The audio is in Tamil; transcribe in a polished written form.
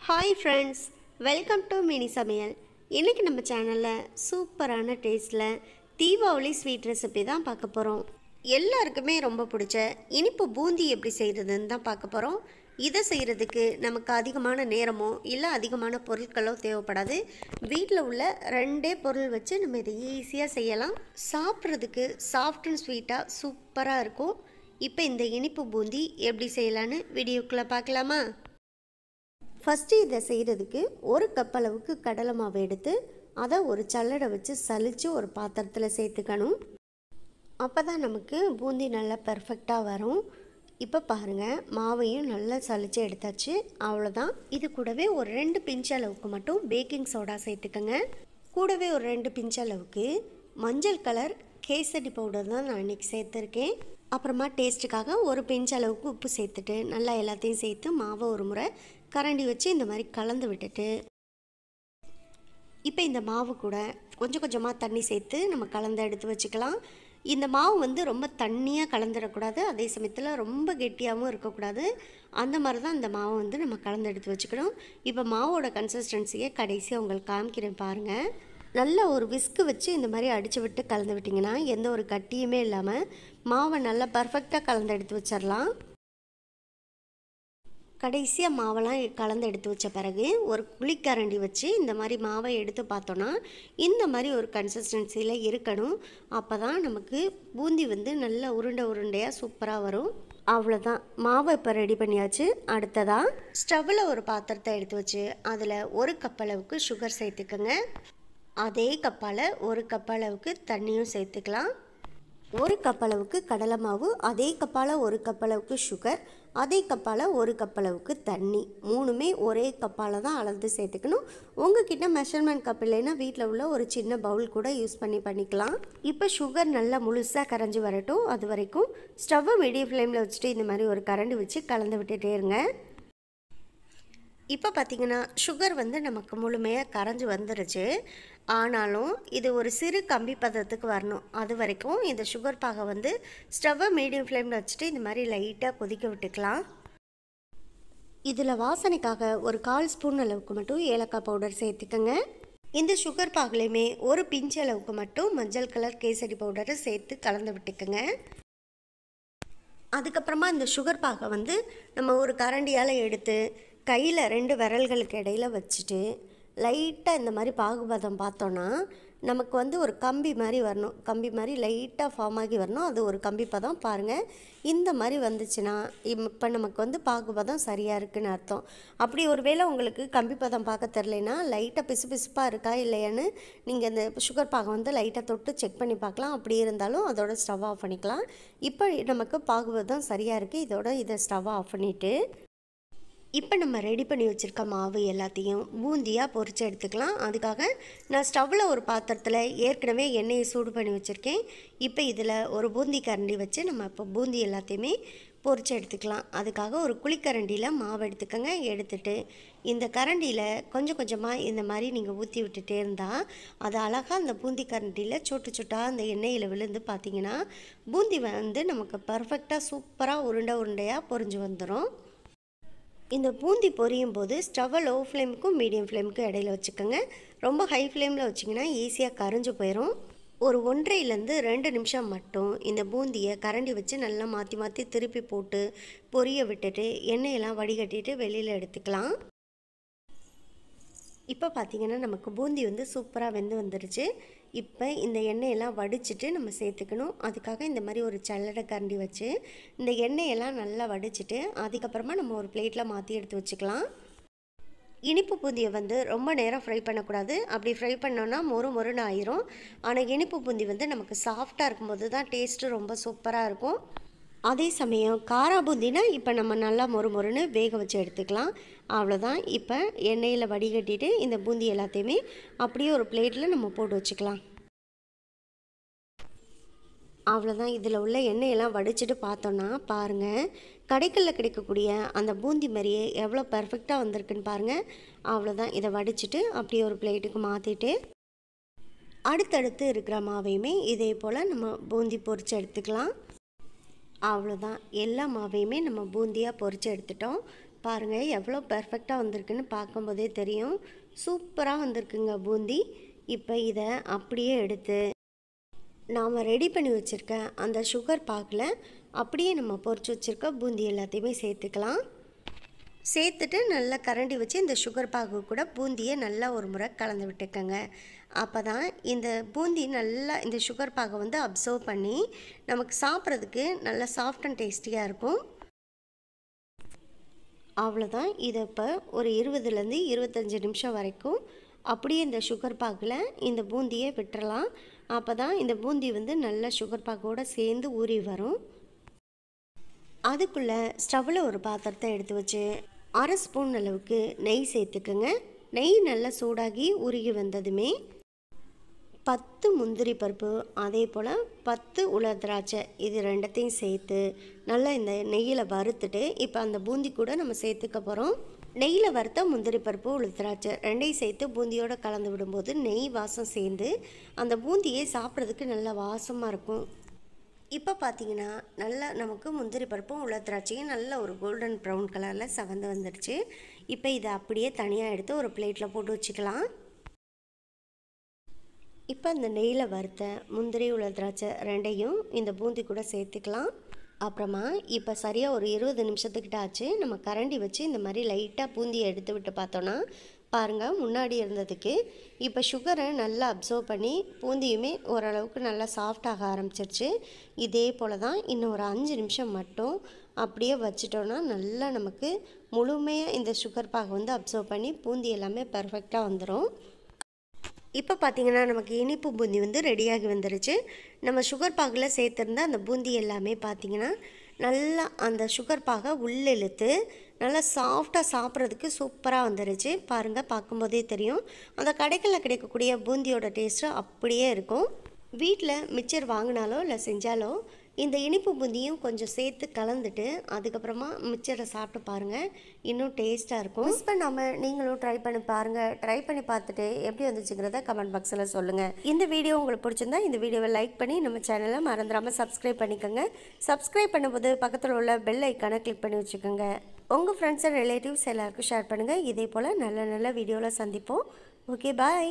Hi friends, welcome to mini சமையல். இன்றைக்கி நம்ம சேனலில் சூப்பரான டேஸ்ட்டில் தீபாவளி ஸ்வீட் ரெசிபி தான் பார்க்க போகிறோம். எல்லாருக்குமே ரொம்ப பிடிச்ச இனிப்பு பூந்தி எப்படி செய்கிறதுன்னு தான் பார்க்க போகிறோம். இதை செய்கிறதுக்கு நமக்கு அதிகமான நேரமோ இல்லை அதிகமான பொருட்களோ தேவைப்படாது. வீட்டில் உள்ள ரெண்டே பொருள் வச்சு நம்ம இதை ஈஸியாக செய்யலாம். சாப்பிட்றதுக்கு சாஃப்ட் அண்ட் ஸ்வீட்டாக சூப்பராக இருக்கும். இப்போ இந்த இனிப்பு பூந்தி எப்படி செய்யலான்னு வீடியோக்குள்ளே பார்க்கலாமா? ஃபஸ்ட்டு இதை செய்கிறதுக்கு ஒரு கப் அளவுக்கு கடலை மாவு எடுத்து அதை ஒரு சல்லடை வச்சு சலித்து ஒரு பாத்திரத்தில் சேர்த்துக்கணும். அப்போ தான் நமக்கு பூந்தி நல்லா பர்ஃபெக்டாக வரும். இப்போ பாருங்கள், மாவையும் நல்லா சலித்து எடுத்தாச்சு. அவ்வளோதான். இது கூடவே ஒரு 2 பிஞ்ச் அளவுக்கு மட்டும் பேக்கிங் சோடா சேர்த்துக்கோங்க. கூடவே ஒரு 2 பிஞ்ச் அளவுக்கு மஞ்சள் கலர் கேசரி பவுடர் தான் நான் இன்றைக்கி சேர்த்துருக்கேன். அப்புறமா டேஸ்ட்டுக்காக ஒரு பிஞ்ச் அளவுக்கு உப்பு சேர்த்துட்டு நல்லா எல்லாத்தையும் சேர்த்து மாவை ஒரு முறை கரண்டி வச்சு இந்த மாதிரி கலந்து விட்டுட்டு, இப்போ இந்த மாவு கூட கொஞ்சம் கொஞ்சமாக தண்ணி சேர்த்து நம்ம கலந்து எடுத்து வச்சுக்கலாம். இந்த மாவு ரொம்ப தண்ணியாக கலந்துடக்கூடாது, அதே சமயத்தில் ரொம்ப கெட்டியாகவும் இருக்கக்கூடாது. அந்த மாதிரி தான் இந்த மாவை நம்ம கலந்து எடுத்து வச்சுக்கணும். இப்போ மாவோட கன்சிஸ்டன்சியை கடைசியாக உங்களுக்கு காமிக்கிறேன் பாருங்கள். நல்லா ஒரு விஸ்கு வச்சு இந்த மாதிரி அடித்து விட்டு கலந்து விட்டிங்கன்னா எந்த ஒரு கட்டியுமே இல்லாமல் மாவை நல்லா பர்ஃபெக்டாக கலந்து எடுத்து வச்சிடலாம். கடைசியாக மாவெல்லாம் கலந்து எடுத்து வச்ச பிறகு ஒரு குழிக்கரண்டி வச்சு இந்த மாதிரி மாவை எடுத்து பார்த்தோன்னா இந்த மாதிரி ஒரு கன்சிஸ்டன்சியில் இருக்கணும். அப்போ தான் நமக்கு பூந்தி நல்லா உருண்டையாக சூப்பராக வரும். அவ்வளோதான், மாவை இப்போ ரெடி பண்ணியாச்சு. அடுத்ததாக ஸ்டவ்வில் ஒரு பாத்திரத்தை எடுத்து வச்சு அதில் ஒரு கப் அளவுக்கு சுகர் சேர்த்துக்கோங்க. அதே கப்பால் ஒரு கப் அளவுக்கு தண்ணியும் சேர்த்துக்கலாம். ஒரு கப் அளவுக்கு கடலை மாவு, அதே கப்பால் ஒரு கப் அளவுக்கு சுகர், அதே கப்பால் ஒரு கப் அளவுக்கு தண்ணி, மூணுமே ஒரே கப்பால் தான் அளந்து சேர்த்துக்கணும். உங்ககிட்ட மெஷர்மெண்ட் கப் இல்லைன்னா வீட்டில் உள்ள ஒரு சின்ன பவுல் கூட யூஸ் பண்ணிக்கலாம். இப்போ சுகர் நல்லா முழுசாக கரைஞ்சி வரட்டும். அது வரைக்கும் ஸ்டவ்வை மீடியம் ஃப்ளேமில் வச்சுட்டு இந்த மாதிரி ஒரு கரண்டி வச்சு கலந்து விட்டுட்டே இருங்க. இப்போ பார்த்திங்கன்னா சுகர் நமக்கு முழுமையாக கரைஞ்சி வந்துருச்சு. ஆனாலும் இது ஒரு சிறு கம்பி பதத்துக்கு வரணும். அது வரைக்கும் இந்த சுகர் பாகை ஸ்டவ்வை மீடியம் ஃப்ளேமில் வச்சுட்டு இந்த மாதிரி லைட்டாக கொதிக்க விட்டுக்கலாம். இதில் வாசனைக்காக ஒரு 1/4 ஸ்பூன் அளவுக்கு மட்டும் ஏலக்காய் பவுடர் சேர்த்துக்கோங்க. இந்த சுகர் பாகுலையுமே ஒரு பிஞ்ச் அளவுக்கு மட்டும் மஞ்சள் கலர் கேசரி பவுடரை சேர்த்து கலந்து விட்டுக்கோங்க. அதுக்கப்புறமா இந்த சுகர் பாகை நம்ம ஒரு கரண்டியால் எடுத்து கையில் 2 விரல்களுக்கு இடையில் வச்சுட்டு லைட்டாக இந்த மாதிரி பாகுபதம் பார்த்தோன்னா நமக்கு ஒரு கம்பி மாதிரி வரணும். கம்பி மாதிரி லைட்டாக ஃபார்ம் ஆகி வரணும். அது ஒரு கம்பி பதம் பாருங்கள். இந்த மாதிரி வந்துச்சுன்னா இப்போ நமக்கு பாகுபதம் சரியாக இருக்குதுன்னு அர்த்தம். அப்படி ஒரு வேளை உங்களுக்கு கம்பி பதம் பார்க்க தெரிலனா லைட்டாக பிசுபிசுப்பாக இருக்கா இல்லையான்னு நீங்கள் இந்த சுகர் பாகை லைட்டாக தொட்டு செக் பண்ணி பார்க்கலாம். அப்படி இருந்தாலும் அதோட ஸ்டவ் ஆஃப் பண்ணிக்கலாம். இப்போ நமக்கு பாகுபதம் சரியாக இருக்குது. இதை ஸ்டவ் ஆஃப் பண்ணிவிட்டு இப்போ நம்ம ரெடி பண்ணி வச்சுருக்க மாவு எல்லாத்தையும் பூந்தியாக பொரித்து எடுத்துக்கலாம். அதுக்காக நான் ஸ்டவ்வில் ஒரு பாத்திரத்தில் ஏற்கனவே எண்ணெயை சூடு பண்ணி வச்சுருக்கேன். இப்போ இதில் ஒரு பூந்தி கரண்டி வச்சு நம்ம இப்போ பூந்தி எல்லாத்தையுமே பொரித்து எடுத்துக்கலாம். அதுக்காக ஒரு குழிக்கரண்டியில் மாவு எடுத்துக்கோங்க. எடுத்துட்டு இந்த கரண்டியில் கொஞ்சம் கொஞ்சமாக இந்த மாதிரி நீங்கள் ஊற்றி விட்டுட்டே இருந்தால் அது அழகாக அந்த பூந்தி கரண்டியில் சொட்டாக அந்த எண்ணெயில் விழுந்து பார்த்திங்கன்னா பூந்தி நமக்கு பர்ஃபெக்டாக சூப்பராக உருண்டையாக பொரிஞ்சு வந்துடும். இந்த பூந்தி பொரியும் போது ஸ்டவ்வை லோ ஃப்ளேமுக்கும் மீடியம் ஃப்ளேமுக்கும் இடையில வச்சுக்கோங்க. ரொம்ப ஹை ஃப்ளேமில் வச்சிங்கன்னா ஈஸியாக கரைஞ்சி போயிடும். ஒரு 1.5லேருந்து 2 நிமிஷம் மட்டும் இந்த பூந்தியை கரண்டி வச்சு நல்லா மாற்றி திருப்பி போட்டு பொரிய விட்டுட்டு எண்ணெயெல்லாம் வடிகட்டிட்டு வெளியில் எடுத்துக்கலாம். இப்போ பார்த்திங்கன்னா நமக்கு பூந்தி சூப்பராக வெந்து வந்துருச்சு. இப்போ இந்த எண்ணெயெல்லாம் வடிச்சிட்டு நம்ம சேர்த்துக்கணும். அதுக்காக இந்த மாதிரி ஒரு சல்லடை கரண்டி வச்சு இந்த எண்ணெயெல்லாம் நல்லா வடிச்சிட்டு அதுக்கப்புறமா நம்ம ஒரு பிளேட்டில் மாற்றி எடுத்து வச்சுக்கலாம். இனிப்பு பூந்தியை ரொம்ப நேரம் ஃப்ரை பண்ணக்கூடாது. அப்படி ஃப்ரை பண்ணோன்னா மொறுன்னு ஆயிரும். ஆனால் இனிப்பு பூந்தி நமக்கு சாஃப்டாக இருக்கும்போது தான் டேஸ்ட்டு ரொம்ப சூப்பராக இருக்கும். அதே சமயம் காரா பூந்தினா இப்போ நம்ம நல்லா மொறுன்னு வேக வச்சு எடுத்துக்கலாம். அவ்வளோதான். இப்போ எண்ணெயில் வடிகட்டிட்டு இந்த பூந்தி எல்லாத்தையுமே அப்படியே ஒரு பிளேட்டில் நம்ம போட்டு வச்சுக்கலாம். அவ்வளோதான். இதில் உள்ள எண்ணெயெல்லாம் வடிச்சிட்டு பார்த்தோன்னா பாருங்கள், கடைகளில் கிடைக்கக்கூடிய அந்த பூந்தி மாதிரியே எவ்வளோ பர்ஃபெக்டாக வந்திருக்குன்னு பாருங்கள். அவ்வளோதான். இதை வடிச்சிட்டு அப்படியே ஒரு பிளேட்டுக்கு மாற்றிட்டு அடுத்தடுத்து இருக்கிற மாவையுமே இதே போல் நம்ம பூந்தி பொரித்து எடுத்துக்கலாம். அவ்வளோதான், எல்லா மாவையுமே நம்ம பூந்தியாக பொரித்து எடுத்துட்டோம். பாருங்கள் எவ்வளோ பெர்ஃபெக்டாக வந்திருக்குன்னு பார்க்கும்போதே தெரியும். சூப்பராக வந்திருக்குங்க பூந்தி. இப்போ இதை அப்படியே எடுத்து நாம் ரெடி பண்ணி வச்சுருக்க அந்த சுகர் பாகில் அப்படியே நம்ம பொரிச்சு வச்சுருக்க பூந்தி எல்லாத்தையுமே சேர்த்துக்கலாம். சேர்த்துட்டு நல்லா கரண்டி வச்சு இந்த சுகர் பாகு கூட பூந்தியை நல்லா ஒரு முறை கலந்து விட்டுக்கோங்க. அப்போ தான் இந்த பூந்தி நல்லா இந்த சுகர் பாகை வந்து அப்சர்வ் பண்ணி நமக்கு சாப்பிட்றதுக்கு நல்லா சாஃப்ட் அண்ட் டேஸ்டியாக இருக்கும். அவ்வளோதான். இதை இப்போ ஒரு 20லேருந்து 25 நிமிஷம் வரைக்கும் அப்படியே இந்த சுகர் பாகில் இந்த பூந்தியை விட்டுறலாம். அப்போ தான் இந்த பூந்தி வந்து நல்லா சுகர் பாகோடு சேர்ந்து ஊறி வரும். அதுக்குள்ளே ஸ்டவ்வில் ஒரு பாத்திரத்தை எடுத்து வச்சு 1/2 ஸ்பூன் அளவுக்கு நெய் சேர்த்துக்குங்க. நெய் நல்லா சூடாகி உருகி வந்ததுமே 10 முந்திரி பருப்பு, அதே போல் 10 உலர் திராட்சை, இது ரெண்டத்தையும் சேர்த்து நல்லா இந்த நெய்யில் வறுத்துட்டு இப்போ அந்த பூந்தி கூட நம்ம சேர்த்துக்க போகிறோம். நெய்யில் வறுத்த முந்திரி பருப்பு, உலர் திராட்சை ரெண்டையும் சேர்த்து பூந்தியோடு கலந்து விடும்போது நெய் வாசம் சேர்ந்து அந்த பூந்தியை சாப்பிட்றதுக்கு நல்லா வாசமாக இருக்கும். இப்போ பார்த்தீங்கன்னா நல்லா நமக்கு முந்திரி பருப்பும் உலர் திராட்சையும் நல்ல ஒரு கோல்டன் ப்ரௌன் கலரில் செவந்து வந்துடுச்சு. இப்போ இதை அப்படியே தனியாக எடுத்து ஒரு பிளேட்டில் போட்டு வச்சுக்கலாம். இப்போ இந்த நெய்யில் வறுத்த முந்திரி, உலர் திராட்சை ரெண்டையும் இந்த பூந்தி கூட சேர்த்துக்கலாம். அப்புறமா இப்போ சரியாக ஒரு 20 நிமிஷத்துக்கிட்ட ஆச்சு. நம்ம கரண்டி வச்சு இந்த மாதிரி லைட்டாக பூந்தியை எடுத்து விட்டு பார்த்தோன்னா பாருங்கள், முன்னாடி இருந்ததுக்கு இப்போ சுகரை நல்லா அப்சர்வ் பண்ணி பூந்தியுமே ஓரளவுக்கு நல்லா சாஃப்டாக ஆரம்பிச்சிருச்சு. இதே போல் தான் இன்னும் ஒரு 5 நிமிஷம் மட்டும் அப்படியே வச்சிட்டோன்னா நல்லா நமக்கு முழுமையாக இந்த சுகர் பாகு வந்து அப்சர்வ் பண்ணி பூந்தி எல்லாமே பர்ஃபெக்டாக வந்துடும். இப்போ பார்த்திங்கன்னா நமக்கு இனிப்பு பூந்தி வந்து ரெடியாகி வந்துருச்சு. நம்ம சுகர் பாகில் சேர்த்துருந்த அந்த பூந்தி எல்லாமே பார்த்திங்கன்னா நல்லா அந்த சுகர் பாகை உள்ளிழுத்து நல்லா சாஃப்டாக சாப்பிட்றதுக்கு சூப்பராக வந்துருச்சு. பாருங்கள், பார்க்கும்போதே தெரியும். அந்த கடைகளில் கிடைக்கக்கூடிய பூந்தியோட டேஸ்ட்டு அப்படியே இருக்கும். வீட்டில் மிக்சர் வாங்கினாலோ இல்லை செஞ்சாலோ இந்த இனிப்பு பூந்தியும் கொஞ்சம் சேர்த்து கலந்துட்டு அதுக்கப்புறமா மிக்சரை சாப்பிட்டு பாருங்கள், இன்னும் டேஸ்ட்டாக இருக்கும். மிஸ் பண்ணாமல் நீங்களும் ட்ரை பண்ணி பாருங்கள். ட்ரை பண்ணி பார்த்துட்டு எப்படி வந்துச்சுங்கிறத கமெண்ட் பாக்ஸில் சொல்லுங்கள். இந்த வீடியோ உங்களுக்கு பிடிச்சிருந்தா இந்த வீடியோவை லைக் பண்ணி நம்ம சேனலை மறந்துடாமல் சப்ஸ்கிரைப் பண்ணிக்கோங்க. சப்ஸ்கிரைப் பண்ணும்போது பக்கத்தில் உள்ள பெல் ஐக்கானை கிளிக் பண்ணி வச்சுக்கோங்க. உங்கள் ஃப்ரெண்ட்ஸ் அண்ட் ரிலேட்டிவ்ஸ் எல்லாருக்கும் ஷேர் பண்ணுங்கள். இதே போல் நல்ல நல்ல வீடியோவில் சந்திப்போம். ஓகே, பாய்.